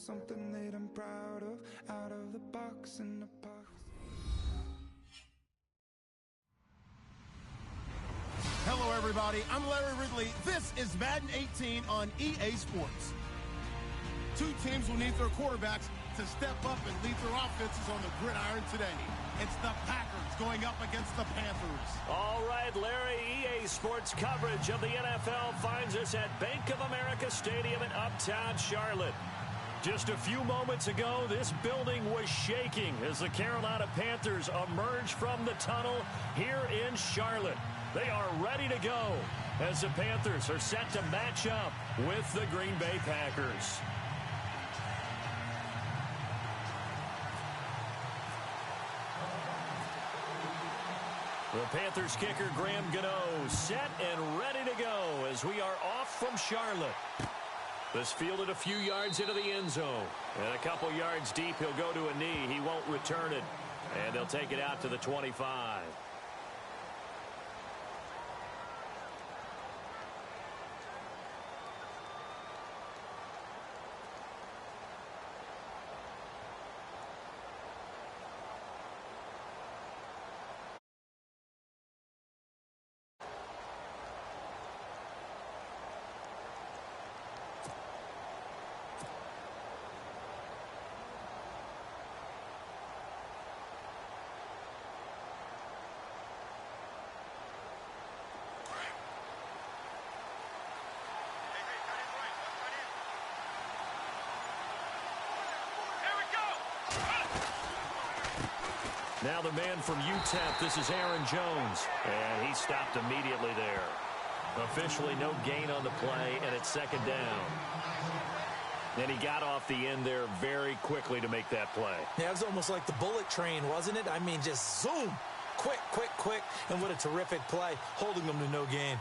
something that I'm proud of, out of the box in the box. Hello, everybody. I'm Larry Ridley. This is Madden 18 on EA Sports. Two teams will need their quarterbacks to step up and lead their offenses on the gridiron today. It's the Packers going up against the Panthers. All right, Larry, EA Sports coverage of the NFL finds us at Bank of America Stadium in Uptown Charlotte. Just a few moments ago, this building was shaking as the Carolina Panthers emerged from the tunnel here in Charlotte. They are ready to go as the Panthers are set to match up with the Green Bay Packers. The Panthers kicker Graham Gano set and ready to go as we are off from Charlotte. This fielded a few yards into the end zone. And a couple yards deep, he'll go to a knee. He won't return it. And they'll take it out to the 25. Now the man from UTEP, this is Aaron Jones. And he stopped immediately there. Officially no gain on the play, and it's second down. And he got off the end there very quickly to make that play. Yeah, it was almost like the bullet train, wasn't it? I mean, just zoom. Quick, quick, quick. And what a terrific play, holding them to no gain.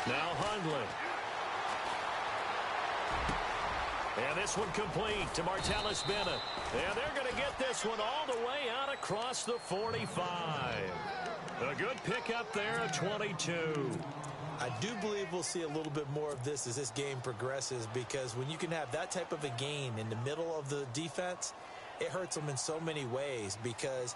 Now Hundley. And this one complete to Martellus Bennett. And they're going to get this one all the way out across the 45. A good pickup there at 22. I do believe we'll see a little bit more of this as this game progresses, because when you can have that type of a gain in the middle of the defense, it hurts them in so many ways, because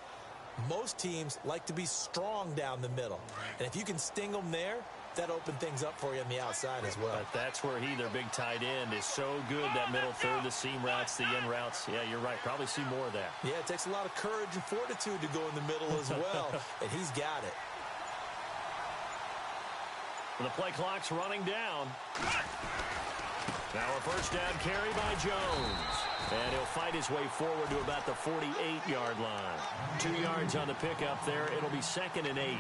most teams like to be strong down the middle. And if you can sting them there, that opened things up for you on the outside as well. But that's where their big tight end, is so good, that middle third, the seam routes, the in routes. Yeah, you're right. Probably see more of that. Yeah, it takes a lot of courage and fortitude to go in the middle as well, and he's got it. The play clock's running down. Now a first down carry by Jones. And he'll fight his way forward to about the 48-yard line. 2 yards on the pickup there. It'll be 2nd and 8.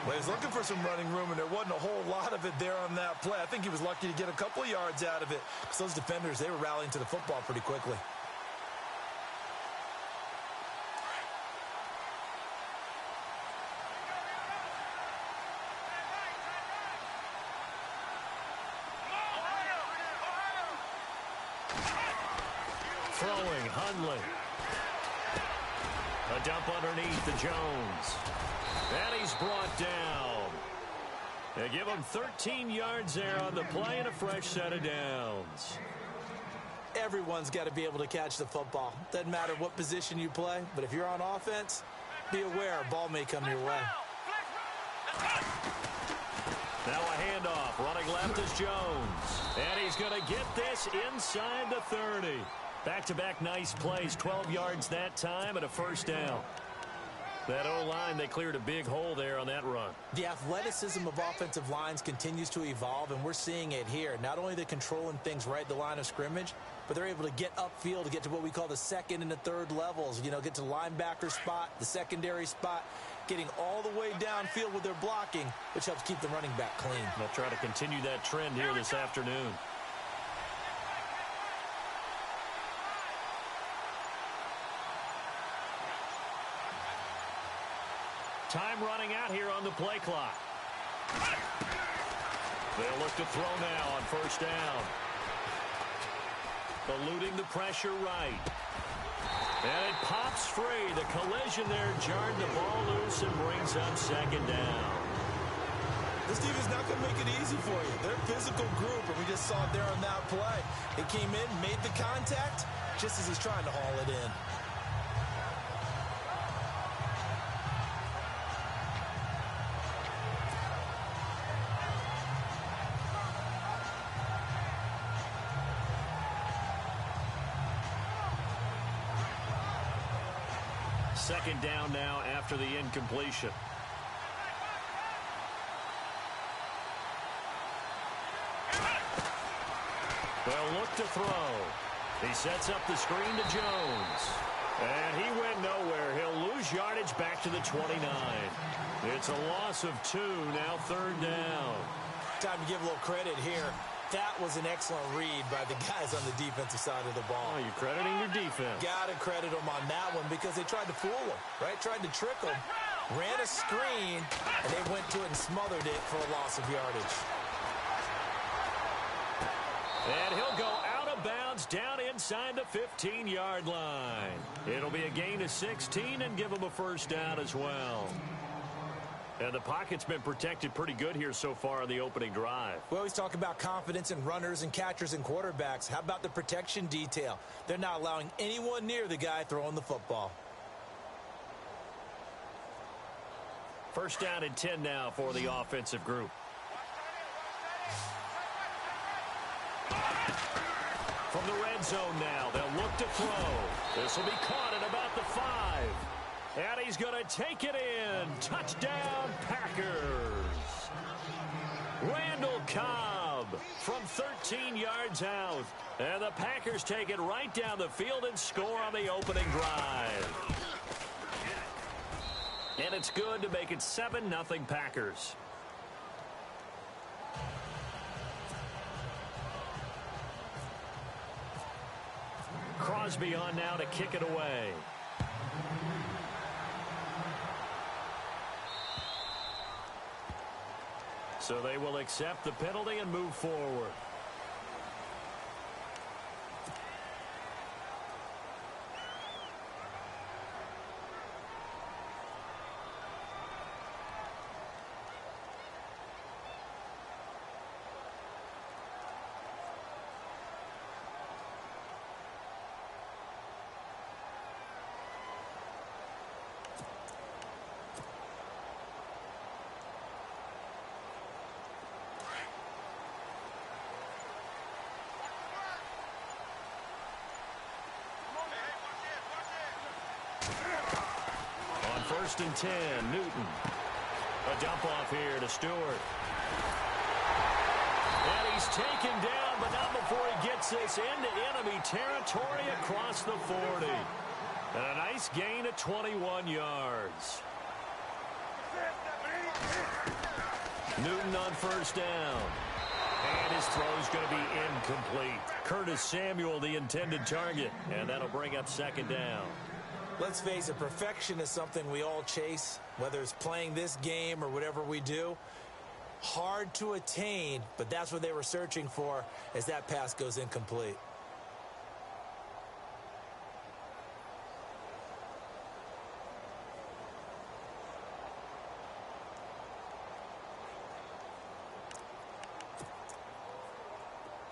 Well, he's looking for some running room, and there wasn't a whole lot of it there on that play. I think he was lucky to get a couple of yards out of it, because those defenders, they were rallying to the football pretty quickly. Throwing, Hundley. A dump underneath to Jones. And he's brought down. They give him 13 yards there on the play and a fresh set of downs. Everyone's got to be able to catch the football. Doesn't matter what position you play, but if you're on offense, be aware a ball may come your way. Now a handoff. Running left is Jones. And he's going to get this inside the 30. Back-to-back nice plays. 12 yards that time and a first down. That O-line, they cleared a big hole there on that run. The athleticism of offensive lines continues to evolve, and we're seeing it here. Not only they're controlling things right at the line of scrimmage, but they're able to get upfield to get to what we call the second and the third levels. You know, get to the linebacker spot, the secondary spot, getting all the way downfield with their blocking, which helps keep the running back clean. They'll try to continue that trend here this afternoon. Time running out here on the play clock. They'll look to throw now on first down. eluding the pressure right. And it pops free. The collision there jarred the ball loose and brings up second down. This defense not going to make it easy for you. They're a physical group, and we just saw it there on that play. He came in, made the contact, just as he's trying to haul it in. Second down now after the incompletion. They'll look to throw. He sets up the screen to Jones. And he went nowhere. He'll lose yardage back to the 29. It's a loss of 2, now third down. Time to give a little credit here. That was an excellent read by the guys on the defensive side of the ball. Oh, you're crediting your defense. Got to credit them on that one because they tried to fool him, right? Tried to trick him, ran a screen, and they went to it and smothered it for a loss of yardage. And he'll go out of bounds down inside the 15-yard line. It'll be a gain of 16 and give him a first down as well. And the pocket's been protected pretty good here so far on the opening drive. We always talk about confidence in runners and catchers and quarterbacks. How about the protection detail? They're not allowing anyone near the guy throwing the football. First down and 10 now for the offensive group. From the red zone now, they'll look to throw. This will be caught at about the 5. And he's going to take it in. Touchdown, Packers. Randall Cobb from 13 yards out. And the Packers take it right down the field and score on the opening drive. And it's good to make it 7-0 Packers. Crosby on now to kick it away. So they will accept the penalty and move forward. First and 10, Newton. A dump off here to Stewart. And he's taken down, but not before he gets this into enemy territory across the 40. And a nice gain of 21 yards. Newton on first down. And his throw's going to be incomplete. Curtis Samuel, the intended target. And that'll bring up second down. Let's face it, perfection is something we all chase, whether it's playing this game or whatever we do. Hard to attain, but that's what they were searching for as that pass goes incomplete.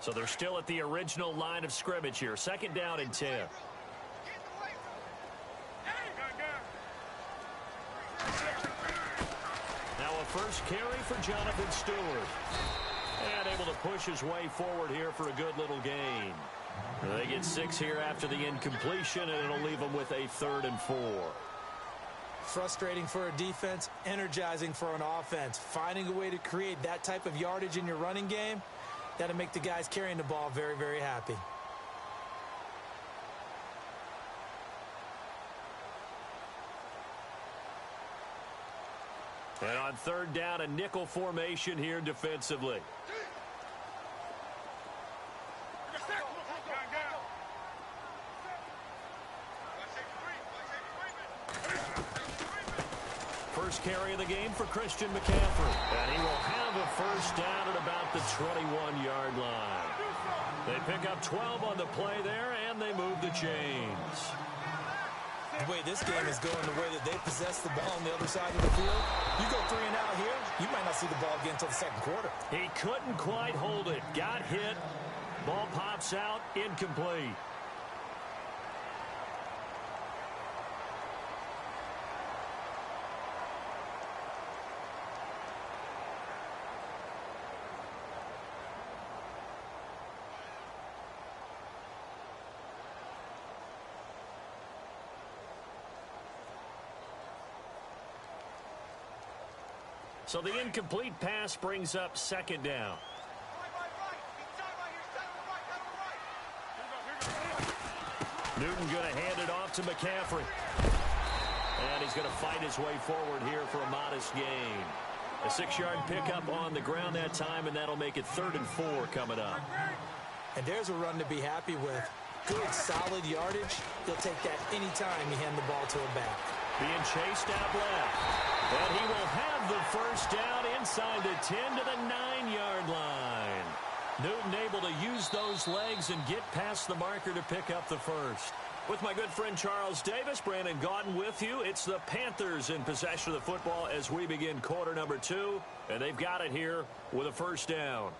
So they're still at the original line of scrimmage here. Second down and 10. First carry for Jonathan Stewart. And able to push his way forward here for a good little gain. They get 6 here after the incompletion, and it'll leave them with a 3rd and 4. Frustrating for a defense, energizing for an offense. Finding a way to create that type of yardage in your running game, that'll make the guys carrying the ball very, very happy. And on third down, a nickel formation here defensively. First carry of the game for Christian McCaffrey. And he will have a first down at about the 21-yard line. They pick up 12 on the play there, and they move the chains. The way this game is going, the way that they possess the ball on the other side of the field, you go 3 and out here, you might not see the ball again until the second quarter. He couldn't quite hold it. Got hit. Ball pops out, incomplete. So the incomplete pass brings up second down. Newton going to hand it off to McCaffrey. And he's going to fight his way forward here for a modest gain. A 6-yard pickup on the ground that time, and that'll make it 3rd and 4 coming up. And there's a run to be happy with. Good, solid yardage. He'll take that anytime you hand the ball to him back. Being chased out left. And he will have the first down inside the 10 to the 9-yard line. Newton able to use those legs and get past the marker to pick up the first. With my good friend Charles Davis, Brandon Gaudin with you. It's the Panthers in possession of the football as we begin quarter number 2. And they've got it here with a first down.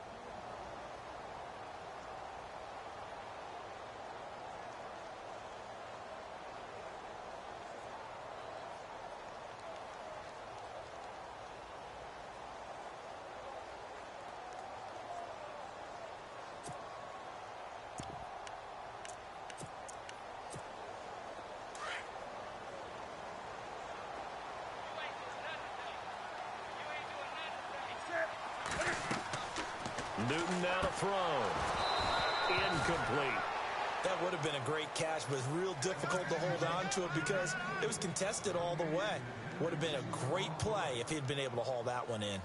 Newton now to throw. Incomplete. That would have been a great catch, but it's real difficult to hold on to it because it was contested all the way. Would have been a great play if he'd been able to haul that one in.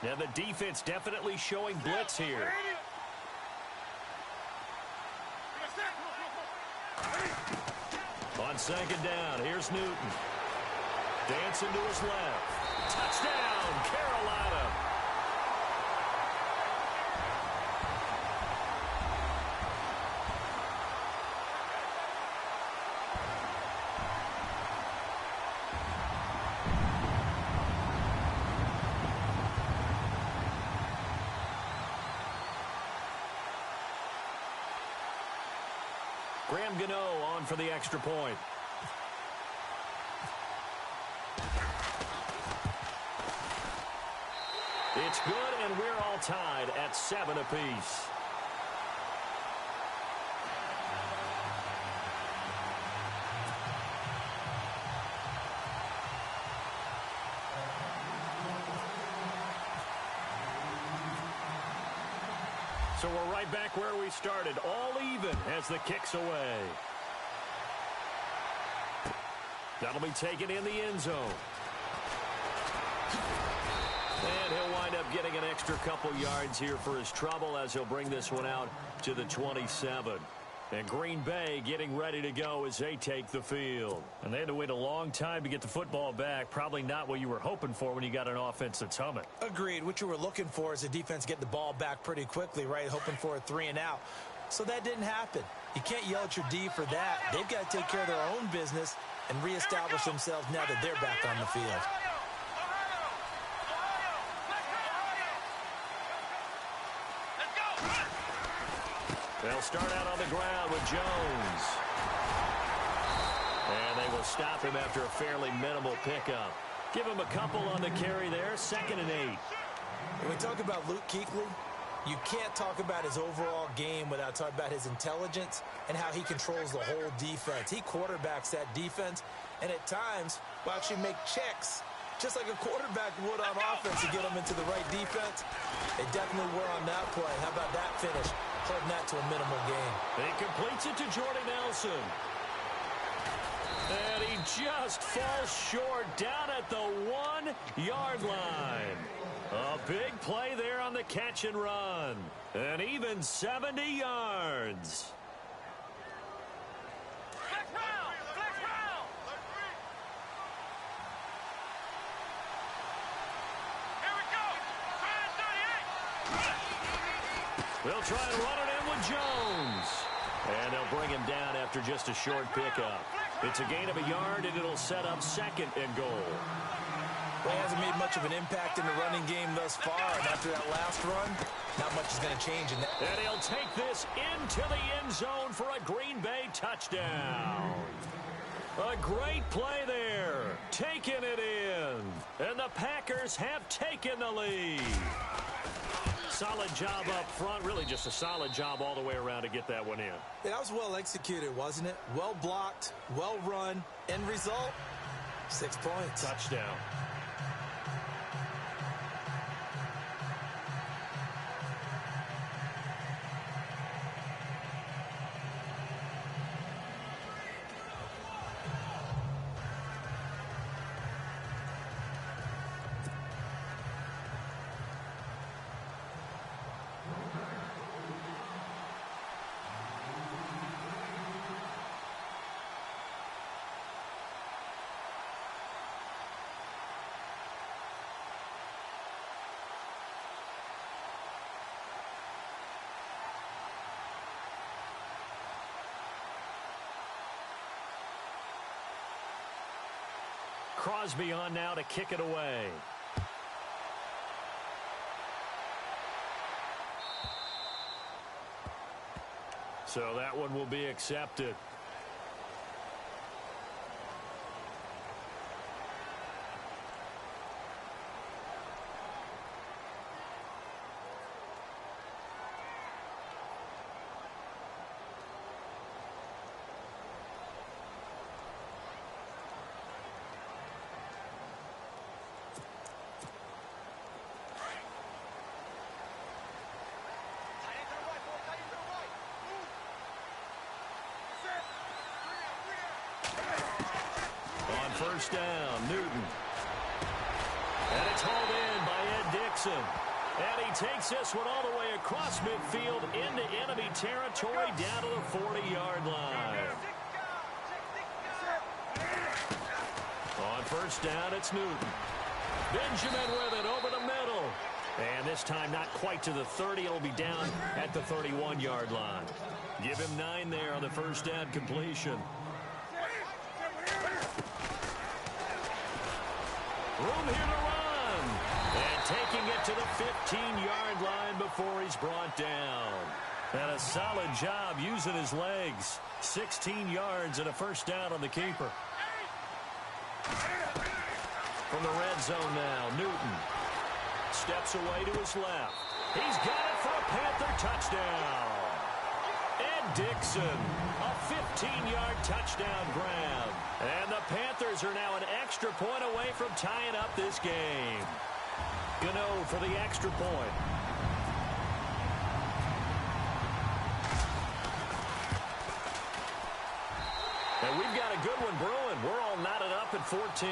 Now the defense definitely showing blitz here. On second down, here's Newton. Dancing to his left. Touchdown, Carolina. Graham Gano on for the extra point. It's good, and we're all tied at 7 apiece. So we're right back where we started, all even as the kick's away. That'll be taken in the end zone. And he'll wind up getting an extra couple yards here for his trouble as he'll bring this one out to the 27. And Green Bay getting ready to go as they take the field. And they had to wait a long time to get the football back. Probably not what you were hoping for when you got an offense that's humming. Agreed. What you were looking for is a defense get the ball back pretty quickly, right? Hoping for a 3 and out. So that didn't happen. You can't yell at your D for that. They've got to take care of their own business and reestablish themselves now that they're back on the field. They'll start out on the ground with Jones. And they will stop him after a fairly minimal pickup. Give him a couple on the carry there, 2nd and 8. When we talk about Luke Kuechly, you can't talk about his overall game without talking about his intelligence and how he controls the whole defense. He quarterbacks that defense, and at times will actually make checks, just like a quarterback would on offense to get them into the right defense. They definitely were on that play. How about that finish? Holding that to a minimal gain. He completes it to Jordy Nelson. And he just falls short down at the 1-yard line. A big play there on the catch and run. And even 70 yards. They'll try and run it in with Jones. And they'll bring him down after just a short pickup. It's a gain of a yard, and it'll set up second and goal. Well, he hasn't made much of an impact in the running game thus far. After that last run, not much is going to change in that. And he'll take this into the end zone for a Green Bay touchdown. A great play there. Taking it in. And the Packers have taken the lead. Solid job up front. Really just a solid job all the way around to get that one in. Yeah, that was well executed, wasn't it? Well blocked, well run. End result, 6 points. Touchdown. Crosby on now to kick it away. So that one will be accepted. First down, Newton. And it's hauled in by Ed Dixon. And he takes this one all the way across midfield into enemy territory down to the 40-yard line. On first down, it's Newton. Benjamin with it over the middle. And this time not quite to the 30. It'll be down at the 31-yard line. Give him 9 there on the first down completion. Room here to run. And taking it to the 15-yard line before he's brought down. And a solid job using his legs. 16 yards and a first down on the keeper. From the red zone now, Newton steps away to his left. He's got it for a Panther touchdown. Ed Dixon, a 15-yard touchdown grab. And the Panthers are now an extra point away from tying up this game. Gano for the extra point. And we've got a good one brewing. We're all knotted up at 14.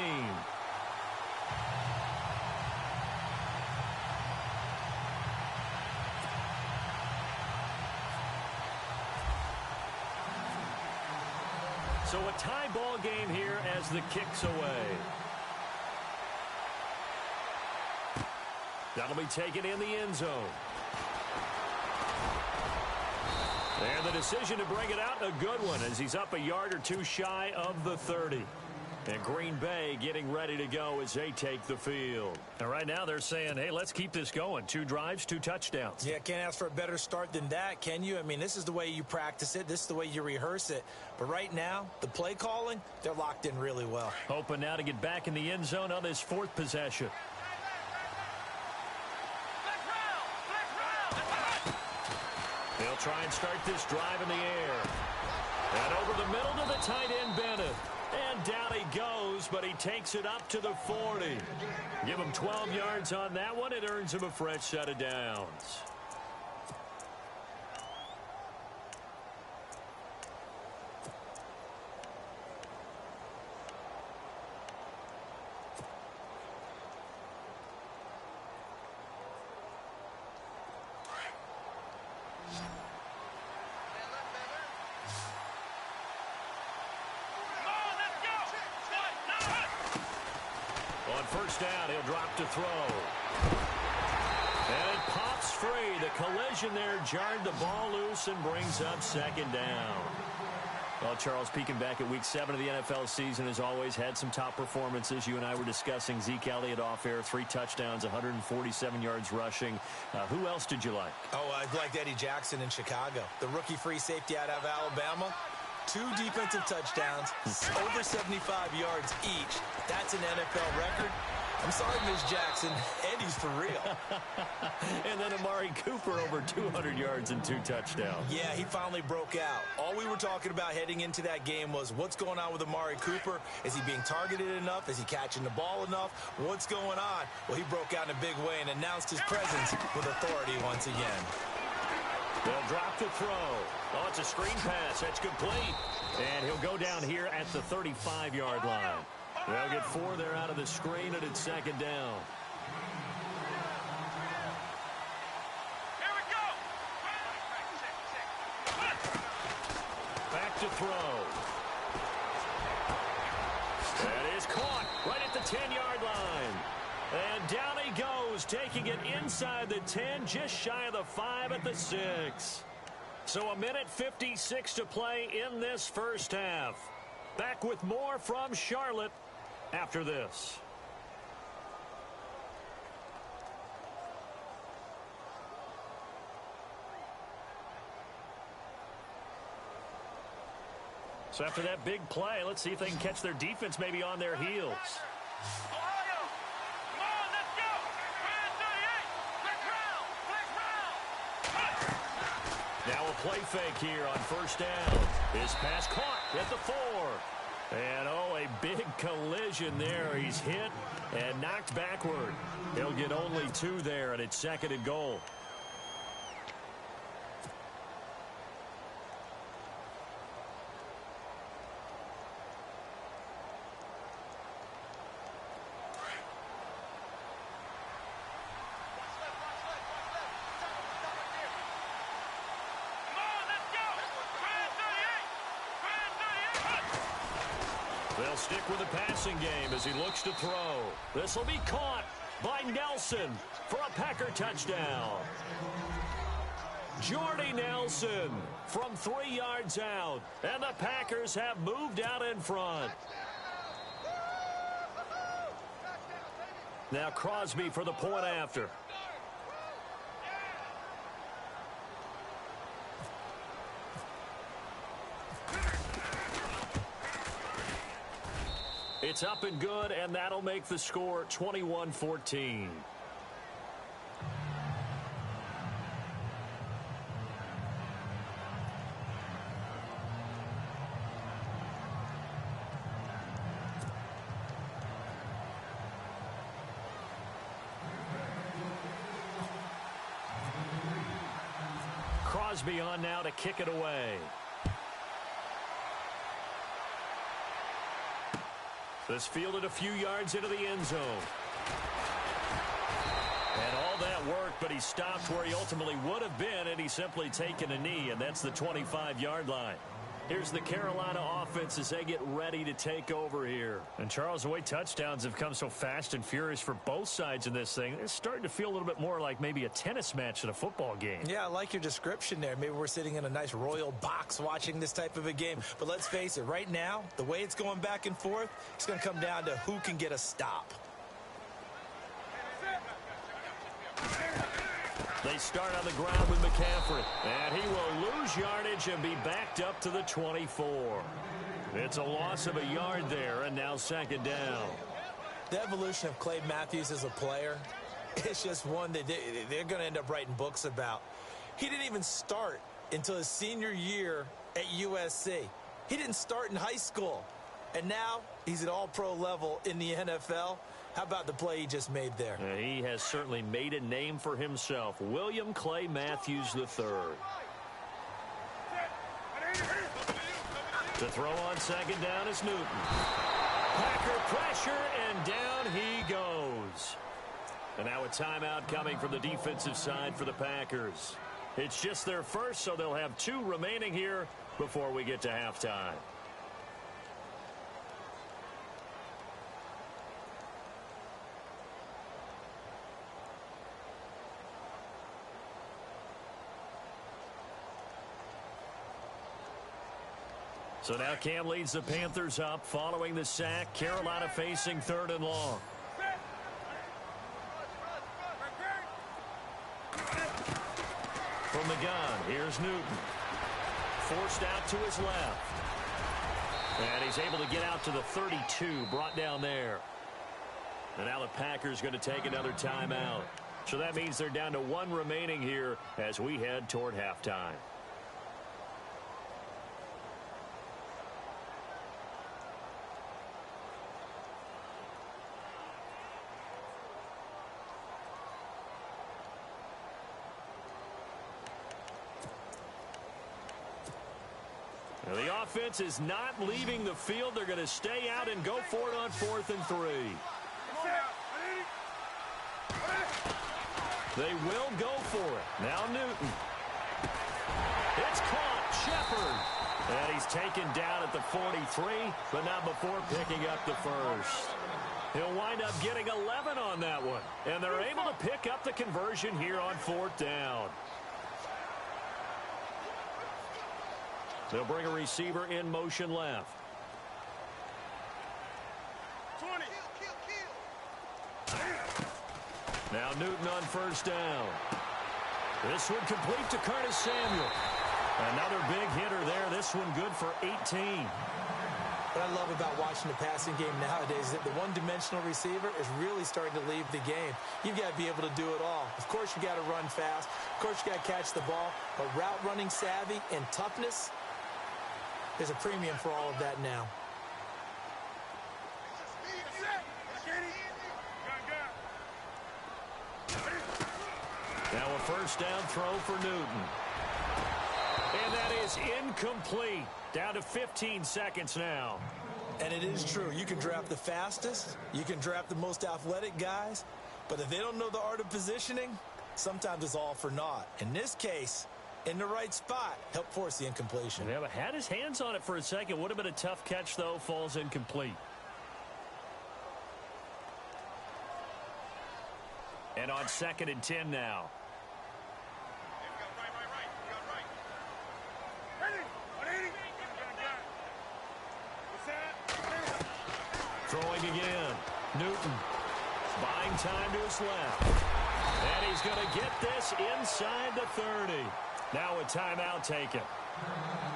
So a tie ball game here as the kick's away. That'll be taken in the end zone. And the decision to bring it out, a good one, as he's up a yard or two shy of the 30. And Green Bay getting ready to go as they take the field. And right now they're saying, hey, let's keep this going. 2 drives, 2 touchdowns. Yeah, can't ask for a better start than that, can you? I mean, this is the way you practice it. This is the way you rehearse it. But right now, the play calling, they're locked in really well. Hoping now to get back in the end zone on this 4th possession. They'll try and start this drive in the air. And over the middle to the tight end, Bennett. And down he goes, but he takes it up to the 40. Give him 12 yards on that one. It earns him a fresh set of downs. First down, he'll drop to throw. And it pops free The collision there jarred the ball loose and brings up second down. Well, Charles, peeking back at Week 7 of the NFL season, has always had some top performances. You and I were discussing Zeke Elliott off air, 3 touchdowns, 147 yards rushing. Who else did you like? Oh, I liked Eddie Jackson in Chicago. The rookie free safety out of Alabama. 2 defensive touchdowns, over 75 yards each. That's an NFL record. I'm sorry, Ms. Jackson. Eddie's for real. And then Amari Cooper over 200 yards and 2 touchdowns. Yeah, he finally broke out. All we were talking about heading into that game was what's going on with Amari Cooper. Is he being targeted enough? Is he catching the ball enough? What's going on? Well, he broke out in a big way and announced his presence with authority once again. They'll drop the throw. Oh, it's a screen pass. That's complete. And he'll go down here at the 35-yard line. They'll get 4 there out of the screen, and it's second down. Here we go. Back to throw. That is caught right at the 10-yard line. And down he goes, taking it inside the 10, just shy of the 5 at the 6. So 1:56 to play in this first half. Back with more from Charlotte after this. So after that big play, let's see if they can catch their defense maybe on their heels. Ohio, come on, let's go. Brand 38, let's round. Now a play fake here on first down. His pass caught at the 4. And, oh, a big collision there. He's hit and knocked backward. He'll get only 2 there, and it's second and goal. They'll stick with the passing game as he looks to throw. This will be caught by Nelson for a Packer touchdown. Jordy Nelson from 3 yards out. And the Packers have moved out in front. Now Crosby for the point after. It's up and good, and that'll make the score 21-14. Crosby on now to kick it away. This fielded a few yards into the end zone. And all that work, but he stopped where he ultimately would have been, and he's simply taken a knee, and that's the 25-yard line. Here's the Carolina offense as they get ready to take over here. And Charles, the way touchdowns have come so fast and furious for both sides in this thing, it's starting to feel a little bit more like maybe a tennis match than a football game. Yeah, I like your description there. Maybe we're sitting in a nice royal box watching this type of a game. But let's face it, right now, the way it's going back and forth, it's going to come down to who can get a stop. They start on the ground with McCaffrey. And he will lose yardage and be backed up to the 24. It's a loss of a yard there, and now second down. The evolution of Clay Matthews as a player, it's just one that they're going to end up writing books about. He didn't even start until his senior year at USC. He didn't start in high school. And now he's at all-pro level in the NFL. How about the play he just made there? He has certainly made a name for himself. William Clay Matthews III. To throw on second down is Newton. Packer pressure, and down he goes. And now a timeout coming from the defensive side for the Packers. It's just their first, so they'll have 2 remaining here before we get to halftime. So now Cam leads the Panthers up following the sack. Carolina facing 3rd and long. From the gun, here's Newton. Forced out to his left. And he's able to get out to the 32, brought down there. And now the Packers going to take another timeout. So that means they're down to 1 remaining here as we head toward halftime. The offense is not leaving the field. They're going to stay out and go for it on 4th and 3. They will go for it. Now Newton. It's caught. Shepard. And he's taken down at the 43, but not before picking up the first. He'll wind up getting 11 on that one. And they're able to pick up the conversion here on 4th down. They'll bring a receiver in motion left. 20. Now Newton on 1st down. This one complete to Curtis Samuel. Another big hitter there. This one good for 18. What I love about watching the passing game nowadays is that the one-dimensional receiver is really starting to leave the game. You've got to be able to do it all. Of course, you got to run fast. Of course, you got to catch the ball. But route running savvy and toughness, there's a premium for all of that now. Now a 1st down throw for Newton. And that is incomplete. Down to 15 seconds now. And it is true. You can draft the fastest. You can draft the most athletic guys. But if they don't know the art of positioning, sometimes it's all for naught. In this case, in the right spot, help force the incompletion. Yeah, but had his hands on it for a second. Would have been a tough catch, though. Falls incomplete. And on 2nd and 10 now. Throwing again. Newton buying time to his left. And he's going to get this inside the 30. Now a timeout taken.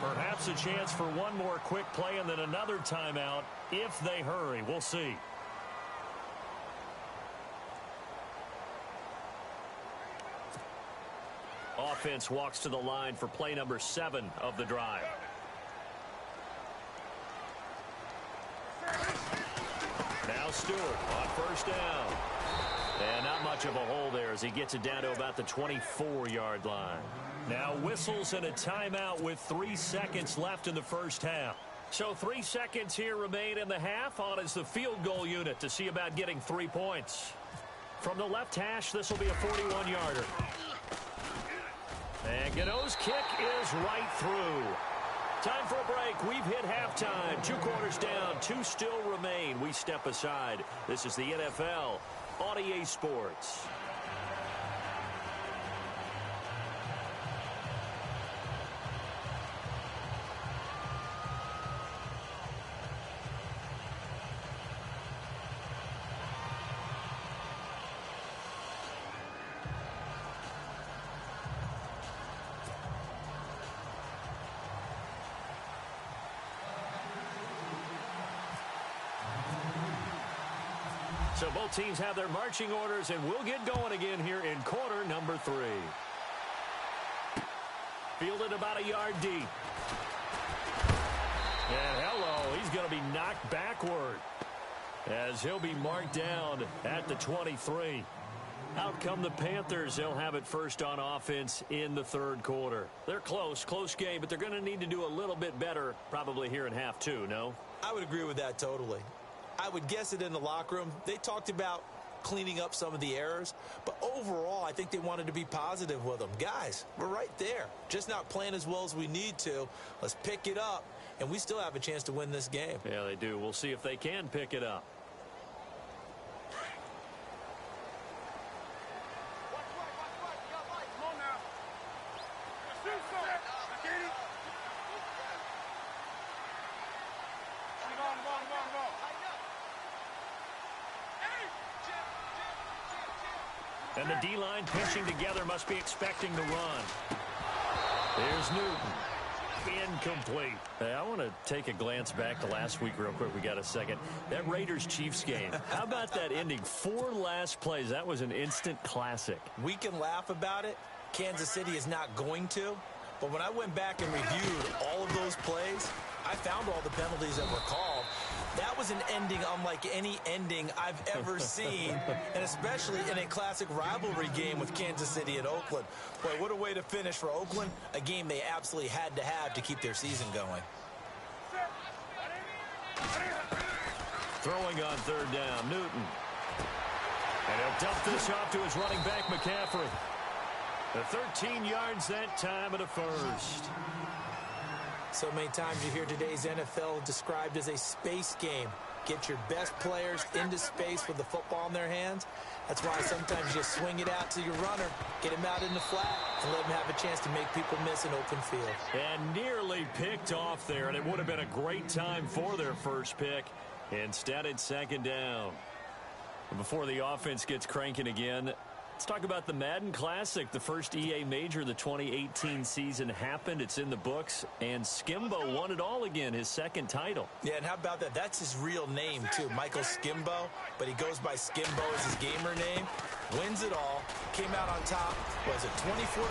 Perhaps a chance for one more quick play and then another timeout if they hurry. We'll see. Offense walks to the line for play number 7 of the drive. Now Stewart on 1st down. And not much of a hole there as he gets it down to about the 24-yard line. Now whistles and a timeout with 3 seconds left in the 1st half. So 3 seconds here remain in the half. On is the field goal unit to see about getting 3 points. From the left hash, this will be a 41-yarder. And Gano's kick is right through. Time for a break. We've hit halftime. 2 quarters down. 2 still remain. We step aside. This is the NFL on EA Sports. So both teams have their marching orders, and we'll get going again here in quarter number 3. Fielded about a yard deep. And hello, he's going to be knocked backward as he'll be marked down at the 23. Out come the Panthers. They'll have it first on offense in the 3rd quarter. They're close game, but they're going to need to do a little bit better probably here in half 2, no? I would agree with that totally. I would guess it in the locker room. They talked about cleaning up some of the errors, but overall, I think they wanted to be positive with them. Guys, we're right there. Just not playing as well as we need to. Let's pick it up, and we still have a chance to win this game. Yeah, they do. We'll see if they can pick it up. And the D-line pinching together must be expecting the run. There's Newton. Incomplete. Hey, I want to take a glance back to last week real quick. We got a second. That Raiders-Chiefs game. How about that ending? 4 last plays. That was an instant classic. We can laugh about it. Kansas City is not going to. But when I went back and reviewed all of those plays, I found all the penalties that were called. That was an ending unlike any ending I've ever seen, and especially in a classic rivalry game with Kansas City and Oakland. Boy, what a way to finish for Oakland, a game they absolutely had to have to keep their season going. Throwing on third down, Newton. And he'll dump this off to his running back, McCaffrey. The 13 yards that time of the first. So many times you hear today's NFL described as a space game. Get your best players into space with the football in their hands. That's why sometimes you swing it out to your runner, get him out in the flat, and let him have a chance to make people miss an open field. And nearly picked off there, and it would have been a great time for their first pick. Instead, it's second down. Before the offense gets cranking again, let's talk about the Madden Classic. The first EA Major of the 2018 season happened. It's in the books. And Skimbo won it all again, his second title. Yeah, and how about that? That's his real name, too, Michael Skimbo. But he goes by Skimbo as his gamer name. Wins it all. Came out on top, was it 24-20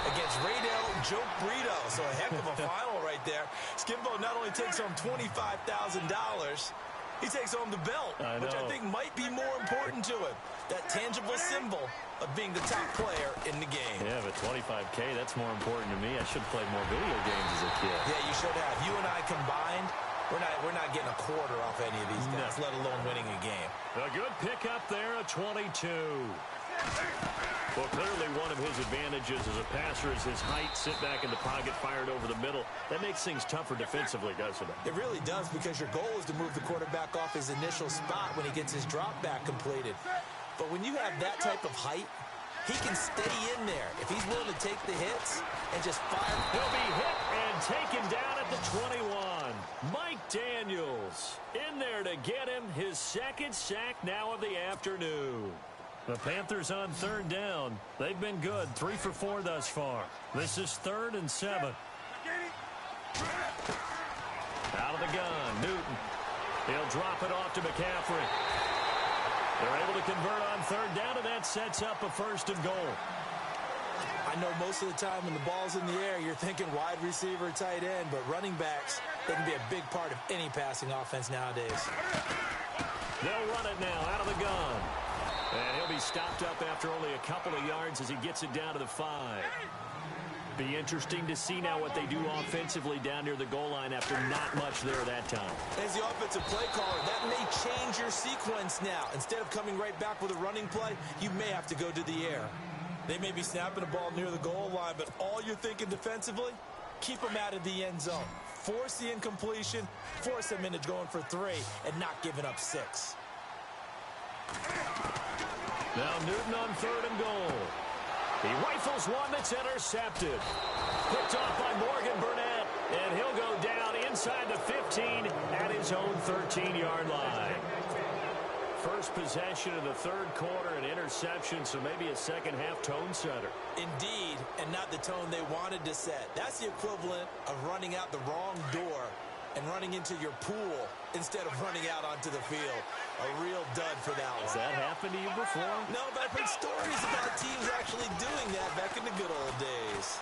against Raydell Joke Brito. So a heck of a final right there. Skimbo not only takes home $25,000, he takes home the belt, which I think might be more important to him. That tangible symbol of being the top player in the game. Yeah, but $25K, that's more important to me. I should have played more video games as a kid. Yeah, you should have. You and I combined, we're not getting a quarter off any of these guys, let alone winning a game. A good pickup there, a 22. Well, clearly one of his advantages as a passer is his height, sit back in the pocket, fired over the middle. That makes things tougher defensively, doesn't it? It really does, because your goal is to move the quarterback off his initial spot when he gets his drop back completed. But when you have that type of height, he can stay in there if he's willing to take the hits and just fire. He'll be hit and taken down at the 21. Mike Daniels in there to get him his second sack now of the afternoon. The Panthers on third down. They've been good, 3 for 4 thus far. This is 3rd and 7. Out of the gun, Newton. He'll drop it off to McCaffrey. They're able to convert on third down, and that sets up a 1st and goal. I know most of the time when the ball's in the air, you're thinking wide receiver, tight end, but running backs, they can be a big part of any passing offense nowadays. They'll run it now out of the gun. And he'll be stopped up after only a couple of yards as he gets it down to the 5. Be interesting to see now what they do offensively down near the goal line after not much there that time. As the offensive play caller, that may change your sequence now. Instead of coming right back with a running play, you may have to go to the air. They may be snapping the ball near the goal line, but all you're thinking defensively, keep them out of the end zone. Force the incompletion, force them into going for 3, and not giving up 6. Now Newton on 3rd and goal. He rifles one that's intercepted. Picked off by Morgan Burnett, and he'll go down inside the 15 at his own 13-yard line. First possession of the 3rd quarter, an interception, so maybe a second-half tone setter. Indeed, and not the tone they wanted to set. That's the equivalent of running out the wrong door and running into your pool instead of running out onto the field. A real dud for that one. Has that happened to you before? No, but I've heard stories about teams actually doing that back in the good old days.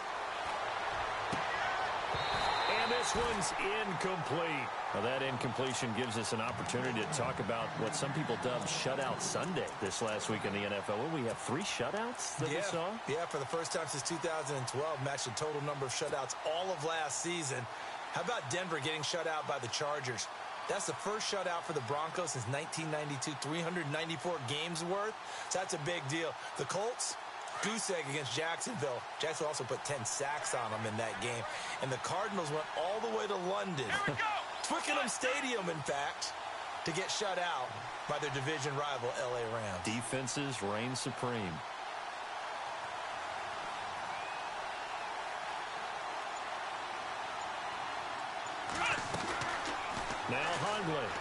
And this one's incomplete. Well, that incompletion gives us an opportunity to talk about what some people dubbed Shutout Sunday this last week in the NFL. Well, we have 3 shutouts that we saw? Yeah, for the first time since 2012, matched the total number of shutouts all of last season. How about Denver getting shut out by the Chargers? That's the first shutout for the Broncos since 1992, 394 games worth. So that's a big deal. The Colts, goose egg against Jacksonville. Jacksonville also put 10 sacks on them in that game. And the Cardinals went all the way to London, Twickenham Stadium, in fact, to get shut out by their division rival, LA Rams. Defenses reign supreme. Now Hundley.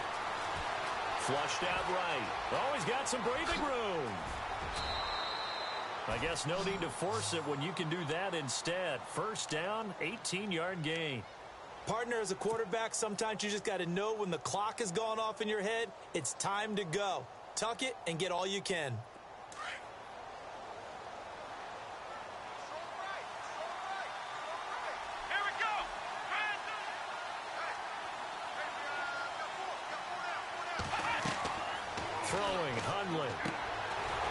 Flushed out right. Oh, he's got some breathing room. I guess no need to force it when you can do that instead. First down, 18-yard gain. Partner, as a quarterback, sometimes you just got to know when the clock has gone off in your head, it's time to go. Tuck it and get all you can. Throwing, Hundley.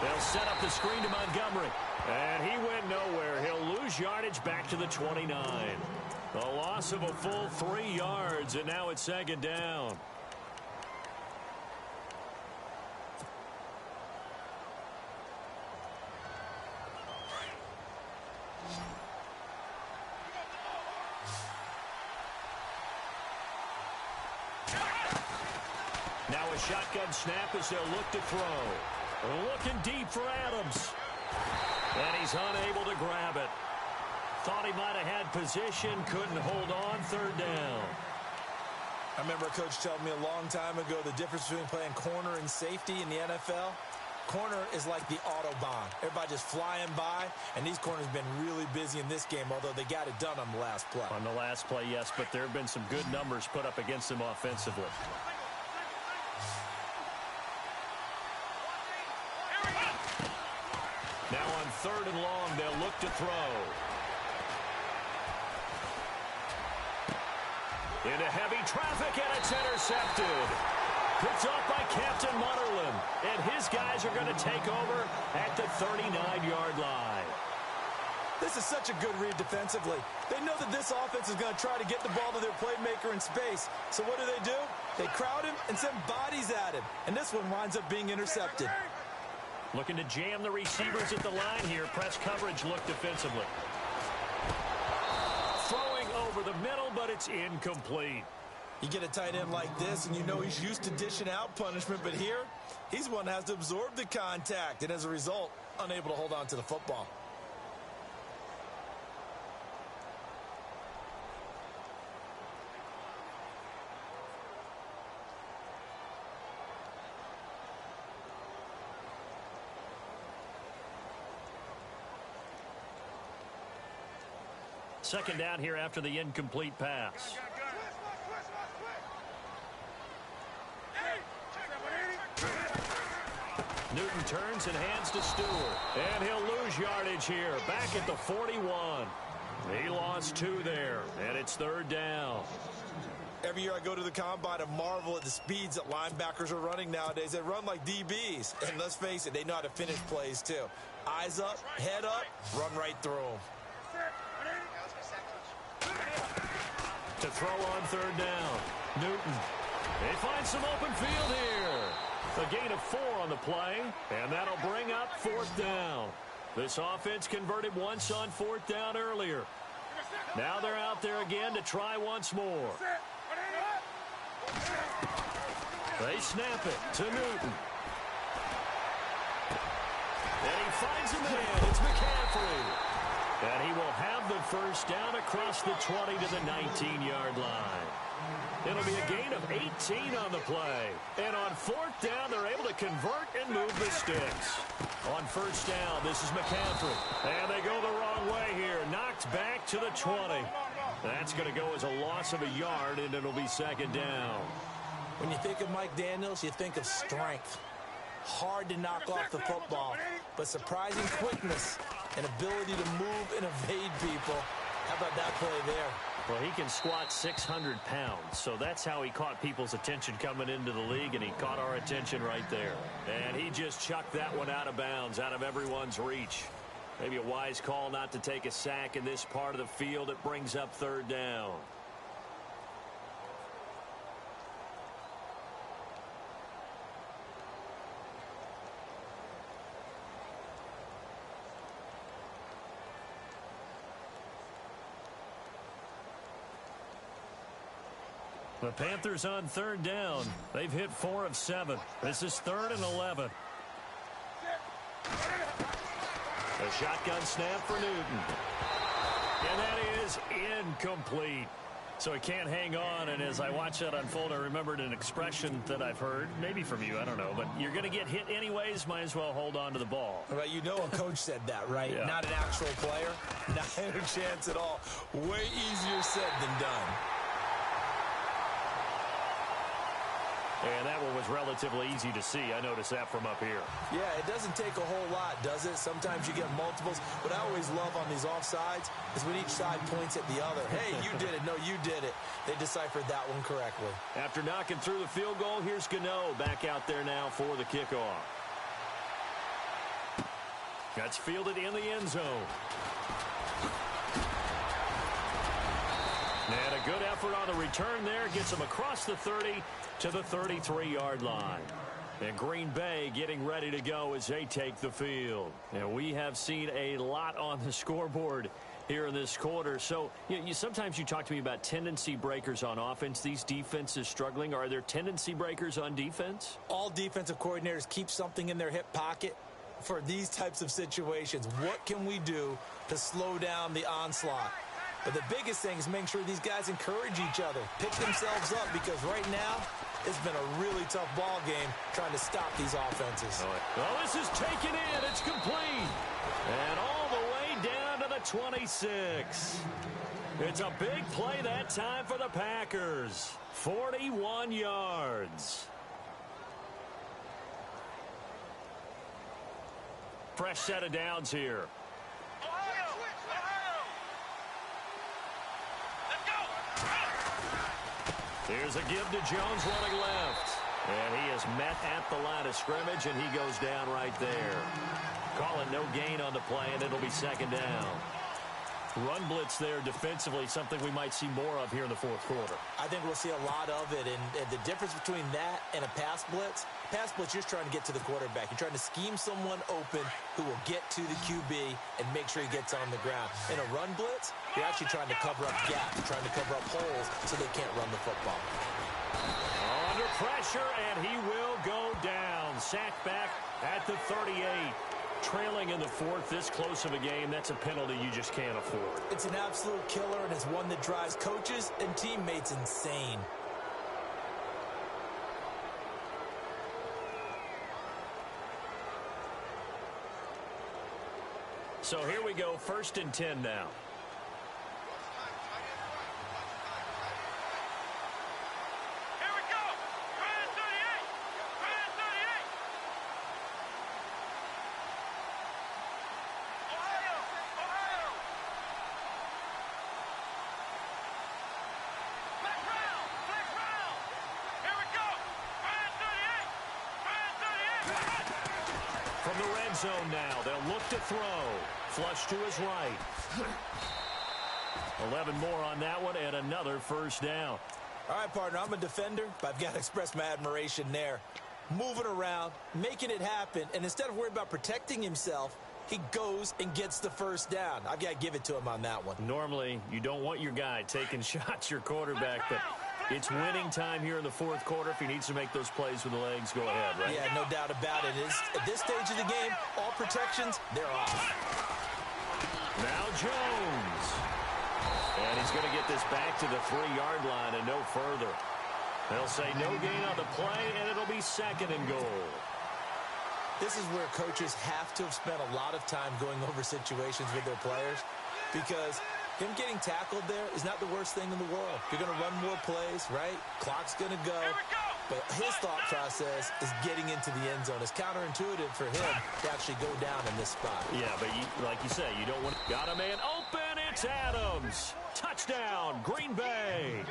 They'll set up the screen to Montgomery. And he went nowhere. He'll lose yardage back to the 29. A loss of a full 3 yards, and now it's second down. Now a shotgun snap as they'll look to throw. Looking deep for Adams. And he's unable to grab it. Thought he might have had position, couldn't hold on, third down. I remember a coach telling me a long time ago the difference between playing corner and safety in the NFL. Corner is like the Autobahn. Everybody just flying by, and these corners have been really busy in this game, although they got it done on the last play. On the last play, yes, but there have been some good numbers put up against them offensively. Now on third and long, they'll look to throw. Into heavy traffic, and it's intercepted. Picked off by Captain Mutterland. And his guys are going to take over at the 39-yard line. This is such a good read defensively. They know that this offense is going to try to get the ball to their playmaker in space. So what do? They crowd him and send bodies at him. And this one winds up being intercepted. Looking to jam the receivers at the line here. Press coverage look defensively. Throwing over the middle, but it's incomplete. You get a tight end like this, and you know he's used to dishing out punishment, but here, he's one that has to absorb the contact, and as a result, unable to hold on to the football. Second down here after the incomplete pass. Newton turns and hands to Stewart. And he'll lose yardage here. Back at the 41. He lost 2 there. And it's third down. Every year I go to the combine and marvel at the speeds that linebackers are running nowadays. They run like DBs. And let's face it, they know how to finish plays too. Eyes up, head up, run right through them. To throw on third down. Newton. They find some open field here. A gain of 4 on the play, and that'll bring up fourth down. This offense converted once on fourth down earlier. Now they're out there again to try once more. They snap it to Newton. And he finds a man. It's McCaffrey. And he will have the first down across the 20 to the 19-yard line. It'll be a gain of 18 on the play. And on fourth down, they're able to convert and move the sticks. On first down, this is McCaffrey. And they go the wrong way here. Knocked back to the 20. That's going to go as a loss of a yard, and it'll be second down. When you think of Mike Daniels, you think of strength. Hard to knock off the football, but surprising quickness and ability to move and evade people. How about that play there? Well, he can squat 600 pounds, so that's how he caught people's attention coming into the league, and he caught our attention right there. And he just chucked that one out of bounds, out of everyone's reach. Maybe a wise call not to take a sack in this part of the field. It brings up third down. The Panthers on third down. They've hit 4 of 7. This is 3rd and 11. A shotgun snap for Newton. And that is incomplete. So he can't hang on, and as I watch that unfold, I remembered an expression that I've heard, maybe from you, I don't know, but you're going to get hit anyways, might as well hold on to the ball. Well, you know a coach said that, right? Yeah. Not an actual player. Not a chance at all. Way easier said than done. And that one was relatively easy to see. I noticed that from up here. Yeah, it doesn't take a whole lot, does it? Sometimes you get multiples. What I always love on these offsides is when each side points at the other. Hey, you did it. No, you did it. They deciphered that one correctly. After knocking through the field goal, here's Gano back out there now for the kickoff. That's fielded in the end zone. And a good effort on the return there. Gets him across the 30 to the 33-yard line. And Green Bay getting ready to go as they take the field. And we have seen a lot on the scoreboard here in this quarter. So sometimes you talk to me about tendency breakers on offense. These defenses struggling. Are there tendency breakers on defense? All defensive coordinators keep something in their hip pocket for these types of situations. What can we do to slow down the onslaught? But the biggest thing is making sure these guys encourage each other, pick themselves up, because right now it's been a really tough ball game trying to stop these offenses. Well, this is taken in. It's complete. And all the way down to the 26. It's a big play that time for the Packers. 41 yards. Fresh set of downs here. Here's a give to Jones running left. And he is met at the line of scrimmage, and he goes down right there. Call it no gain on the play, and it'll be second down. Run blitz there defensively, something we might see more of here in the fourth quarter. I think we'll see a lot of it, and the difference between that and a pass blitz, you're just trying to get to the quarterback. You're trying to scheme someone open who will get to the QB and make sure he gets on the ground. In a run blitz, you're actually trying to cover up gaps, trying to cover up holes so they can't run the football. Under pressure, and he will go down. Sacked back at the 38. Trailing in the fourth, this close of a game, that's a penalty you just can't afford. It's an absolute killer, and it's one that drives coaches and teammates insane. So here we go, 1st and 10 now. From the red zone now, they'll look to throw. Flush to his right. 11 more on that one, and another first down. All right, partner, I'm a defender, but I've got to express my admiration there. Moving around, making it happen, and instead of worrying about protecting himself, he goes and gets the first down. I've got to give it to him on that one. Normally, you don't want your guy taking shots, your quarterback, but it's winning time here in the fourth quarter. If he needs to make those plays with the legs, go ahead, right? Yeah, no doubt about it. At this stage of the game, all protections, they're off. Now Jones. And he's going to get this back to the 3-yard line and no further. They'll say no gain on the play, and it'll be 2nd and goal. This is where coaches have to have spent a lot of time going over situations with their players, because him getting tackled there is not the worst thing in the world. You're going to run more plays, right? Clock's going to go. But his thought process is getting into the end zone. It's counterintuitive for him to actually go down in this spot. Yeah, but like you say, you don't want to... Got a man open. It's Adams. Touchdown, Green Bay.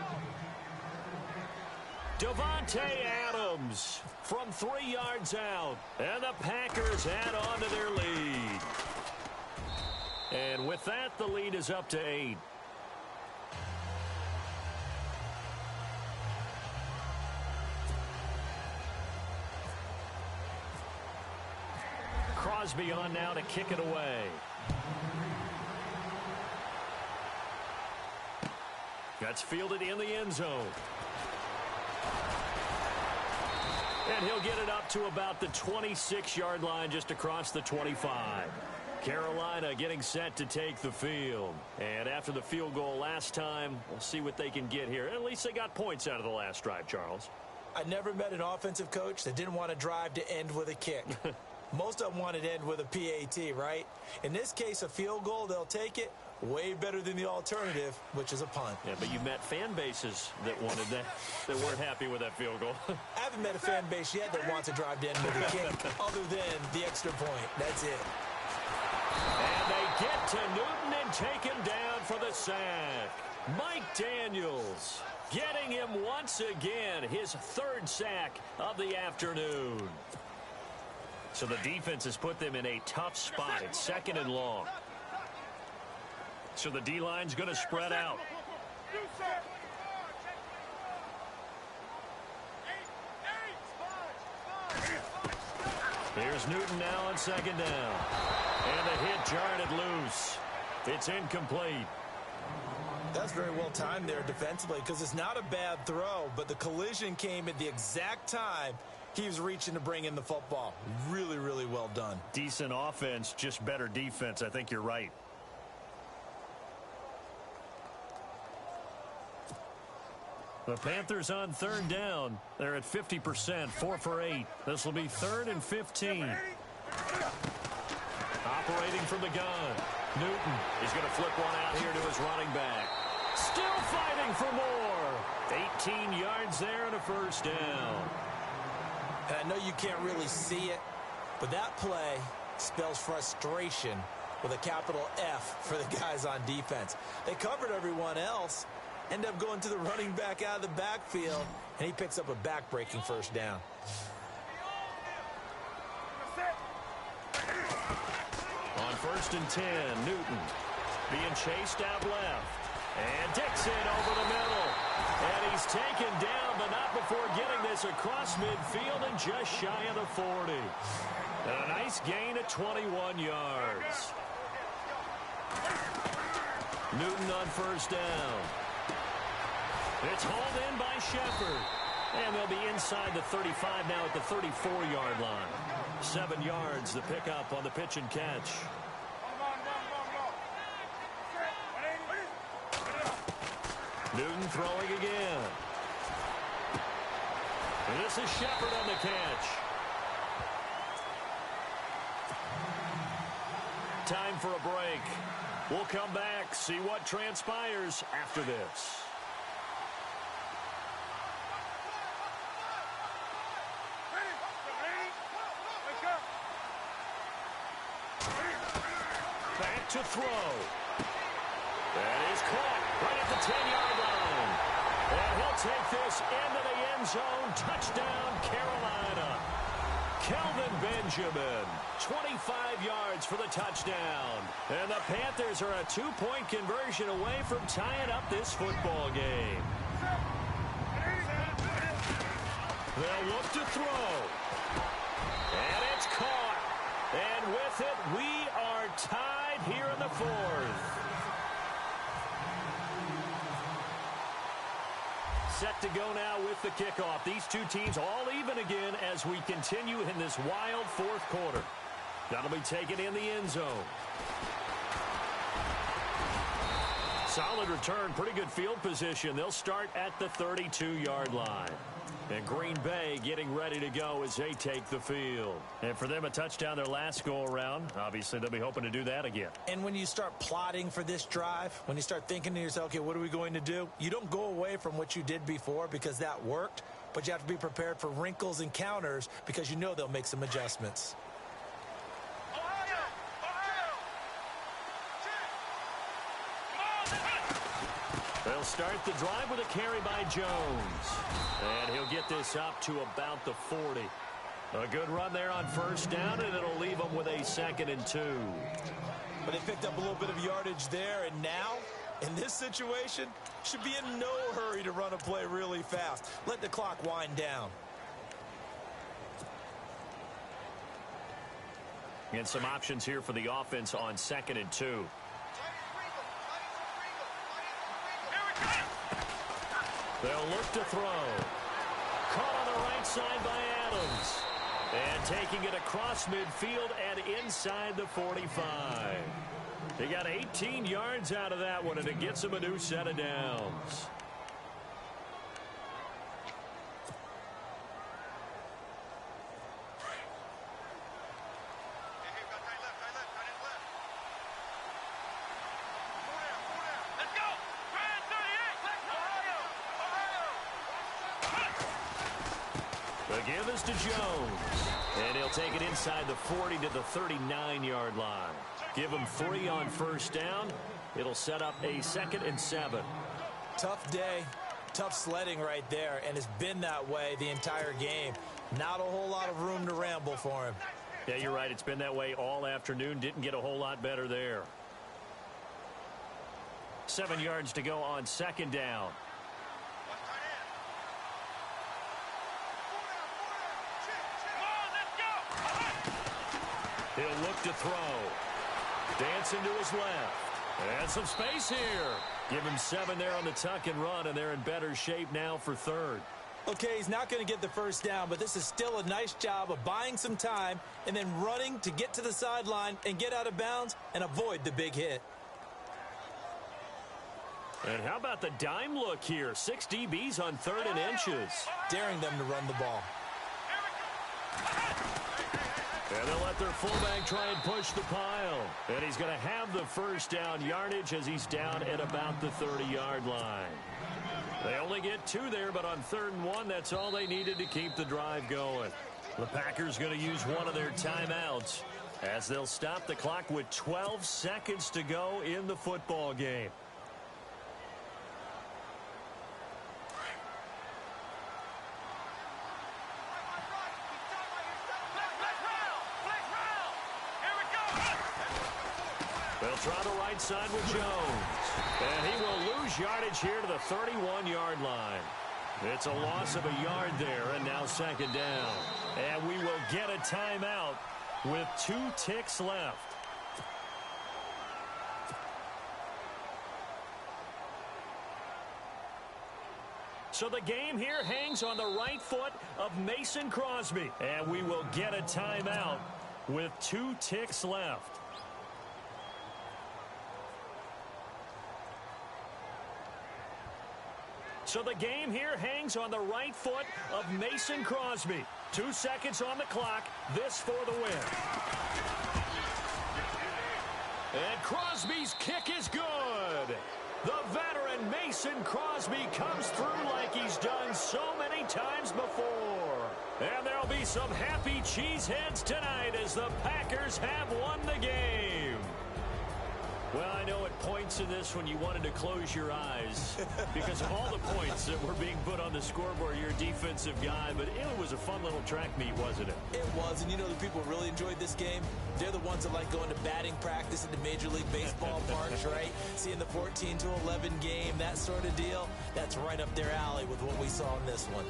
Davante Adams from 3 yards out. And the Packers add on to their lead. And with that, the lead is up to 8. Crosby on now to kick it away. That's fielded in the end zone. And he'll get it up to about the 26-yard line, just across the 25. Carolina getting set to take the field. And after the field goal last time, we'll see what they can get here. At least they got points out of the last drive, Charles. I never met an offensive coach that didn't want to drive to end with a kick. Most of them wanted to end with a PAT, right? In this case, a field goal, they'll take it. Way better than the alternative, which is a punt. Yeah, but you met fan bases that wanted that, that weren't happy with that field goal. I haven't met a fan base yet that wants to drive to end with a kick other than the extra point. That's it. And they get to Newton and take him down for the sack. Mike Daniels getting him once again, his third sack of the afternoon. So the defense has put them in a tough spot. It's 2nd and long. So the D-line's going to spread out. Here's Newton now on 2nd down. And the hit jarred it loose. It's incomplete. That's very well timed there defensively because it's not a bad throw, but the collision came at the exact time he was reaching to bring in the football. Really, really well done. Decent offense, just better defense. I think you're right. The Panthers on 3rd down. They're at 50%, 4 for 8. This will be 3rd and 15. Operating from the gun. Newton is going to flip one out here to his running back. Still fighting for more. 18 yards there and a 1st down. And I know you can't really see it, but that play spells frustration with a capital F for the guys on defense. They covered everyone else, end up going to the running back out of the backfield, and he picks up a back-breaking 1st down. On 1st and 10, Newton being chased out left. And Dixon over the middle. And he's taken down, but not before getting this across midfield and just shy of the 40. And a nice gain at 21 yards. Newton on 1st down. It's hauled in by Shepard. And they'll be inside the 35 now at the 34-yard line. 7 yards the pickup on the pitch and catch. Newton throwing again. And this is Shepard on the catch. Time for a break. We'll come back, see what transpires after this. Back to throw. That is caught right at the 10-yard line. And he'll take this into the end zone. Touchdown, Carolina. Kelvin Benjamin, 25 yards for the touchdown. And the Panthers are a 2-point conversion away from tying up this football game. They'll look to throw. And it's caught. And with it, we are tied here in the 4th. Set to go now with the kickoff. These two teams all even again as we continue in this wild 4th quarter. That'll be taken in the end zone. Solid return, pretty good field position. They'll start at the 32-yard line. And Green Bay getting ready to go as they take the field. And for them, a touchdown their last go-around. Obviously, they'll be hoping to do that again. And when you start plotting for this drive, when you start thinking to yourself, okay, what are we going to do? You don't go away from what you did before because that worked, but you have to be prepared for wrinkles and counters because you know they'll make some adjustments. They'll start the drive with a carry by Jones. And he'll get this up to about the 40. A good run there on 1st down, and it'll leave them with a 2nd and 2. But they picked up a little bit of yardage there, and now, in this situation, should be in no hurry to run a play really fast. Let the clock wind down. And some options here for the offense on 2nd and 2. They'll look to throw. Caught on the right side by Adams. And taking it across midfield and inside the 45. He got 18 yards out of that one, and it gets him a new set of downs. The give is to Jones. And he'll take it inside the 40 to the 39-yard line. Give him 3 on first down. It'll set up a 2nd and 7. Tough day, tough sledding right there, and it's been that way the entire game. Not a whole lot of room to ramble for him. Yeah, you're right. It's been that way all afternoon. Didn't get a whole lot better there. 7 yards to go on 2nd down. He'll look to throw. Dancing to his left. And some space here. Give him 7 there on the tuck and run, and they're in better shape now for 3rd. Okay, he's not going to get the first down, but this is still a nice job of buying some time and then running to get to the sideline and get out of bounds and avoid the big hit. And how about the dime look here? 6 DBs on 3rd and inches. Daring them to run the ball. And they'll let their fullback try and push the pile. And he's going to have the first down yardage as he's down at about the 30-yard line. They only get 2 there, but on 3rd and 1, that's all they needed to keep the drive going. The Packers going to use one of their timeouts as they'll stop the clock with 12 seconds to go in the football game. They'll try the right side with Jones. And he will lose yardage here to the 31-yard line. It's a loss of a yard there, and now 2nd down. And we will get a timeout with 2 ticks left. So the game here hangs on the right foot of Mason Crosby. And we will get a timeout with 2 ticks left. So the game here hangs on the right foot of Mason Crosby. 2 seconds on the clock. This for the win. And Crosby's kick is good. The veteran Mason Crosby comes through like he's done so many times before. And there'll be some happy cheeseheads tonight as the Packers have won the game. Well, I know at points in this when you wanted to close your eyes because of all the points that were being put on the scoreboard. You're a defensive guy, but it was a fun little track meet, wasn't it? It was, and you know the people who really enjoyed this game? They're the ones that like going to batting practice in the Major League Baseball parks, right? Seeing the 14-11 game, that sort of deal. That's right up their alley with what we saw in this one.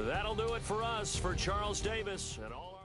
That'll do it for us. For Charles Davis and all